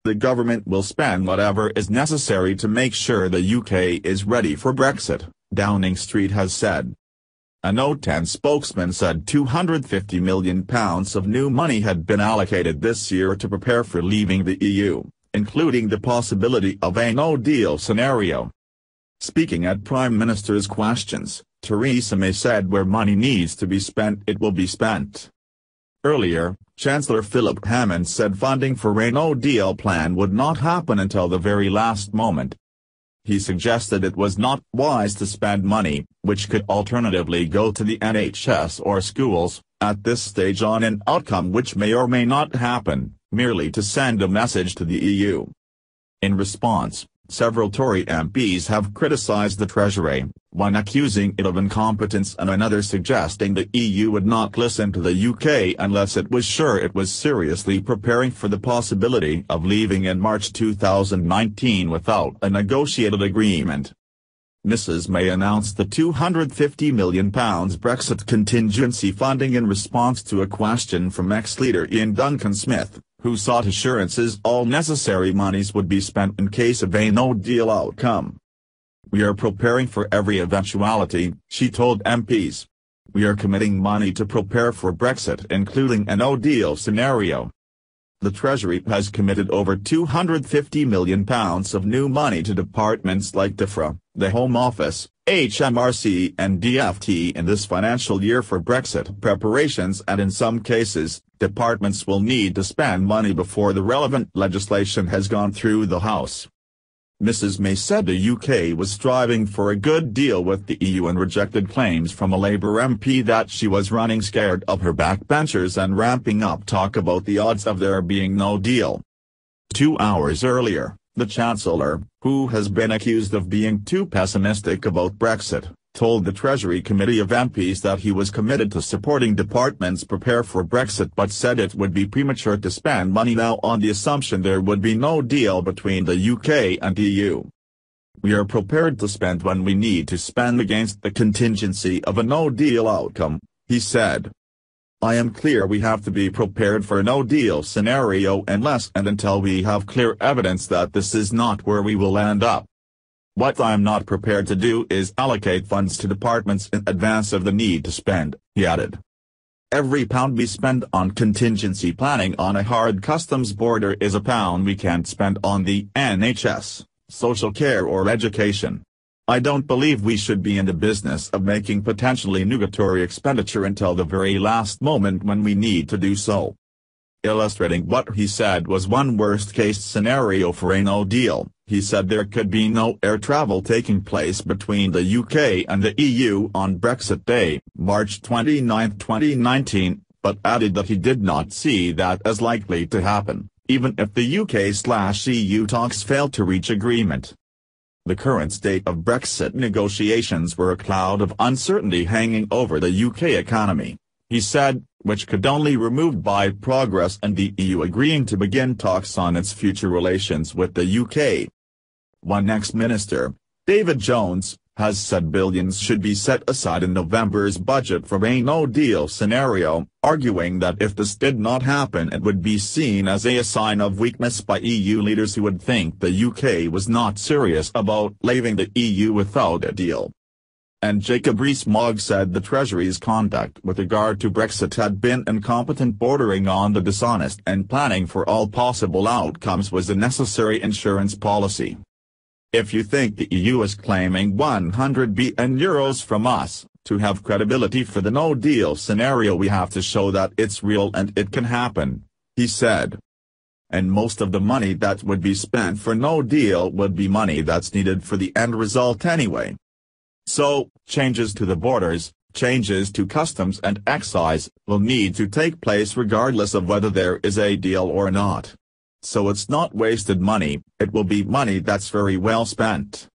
The government will spend whatever is necessary to make sure the UK is ready for Brexit, Downing Street has said. A Note 10 spokesman said £250 million of new money had been allocated this year to prepare for leaving the EU, including the possibility of a no-deal scenario. Speaking at Prime Minister's questions, Theresa May said where money needs to be spent it will be spent. Earlier, Chancellor Philip Hammond said funding for a no-deal plan would not happen until the very last moment. He suggested it was not wise to spend money, which could alternatively go to the NHS or schools, at this stage on an outcome which may or may not happen, merely to send a message to the EU. In response, several Tory MPs have criticised the Treasury, one accusing it of incompetence and another suggesting the EU would not listen to the UK unless it was sure it was seriously preparing for the possibility of leaving in March 2019 without a negotiated agreement. Mrs May announced the £250 million Brexit contingency funding in response to a question from ex-leader Ian Duncan-Smith, who sought assurances all necessary monies would be spent in case of a no-deal outcome. "We are preparing for every eventuality," she told MPs. "We are committing money to prepare for Brexit including a no-deal scenario." The Treasury has committed over £250 million of new money to departments like DEFRA, the Home Office, HMRC and DFT in this financial year for Brexit preparations, and in some cases, departments will need to spend money before the relevant legislation has gone through the House. Mrs May said the UK was striving for a good deal with the EU and rejected claims from a Labour MP that she was running scared of her backbenchers and ramping up talk about the odds of there being no deal. 2 hours earlier, the Chancellor, who has been accused of being too pessimistic about Brexit, told the Treasury Committee of MPs that he was committed to supporting departments prepare for Brexit but said it would be premature to spend money now on the assumption there would be no deal between the UK and EU. "We are prepared to spend when we need to spend against the contingency of a no-deal outcome," he said. "I am clear we have to be prepared for a no-deal scenario unless and until we have clear evidence that this is not where we will end up. What I am not prepared to do is allocate funds to departments in advance of the need to spend," he added. "Every pound we spend on contingency planning on a hard customs border is a pound we can't spend on the NHS, social care or education. I don't believe we should be in the business of making potentially nugatory expenditure until the very last moment when we need to do so." Illustrating what he said was one worst-case scenario for a no-deal, he said there could be no air travel taking place between the UK and the EU on Brexit Day, March 29, 2019, but added that he did not see that as likely to happen, even if the UK/EU talks failed to reach agreement. The current state of Brexit negotiations were a cloud of uncertainty hanging over the UK economy, he said, which could only be removed by progress and the EU agreeing to begin talks on its future relations with the UK. One ex-minister, David Jones, has said billions should be set aside in November's budget for a no-deal scenario, arguing that if this did not happen it would be seen as a sign of weakness by EU leaders who would think the UK was not serious about leaving the EU without a deal. And Jacob Rees-Mogg said the Treasury's conduct with regard to Brexit had been incompetent bordering on the dishonest, and planning for all possible outcomes was a necessary insurance policy. "If you think the EU is claiming €100 billion from us, to have credibility for the no-deal scenario we have to show that it's real and it can happen," he said. And most of the money that would be spent for no deal would be money that's needed for the end result anyway. So, changes to the borders, changes to customs and excise, will need to take place regardless of whether there is a deal or not. So it's not wasted money, it will be money that's very well spent.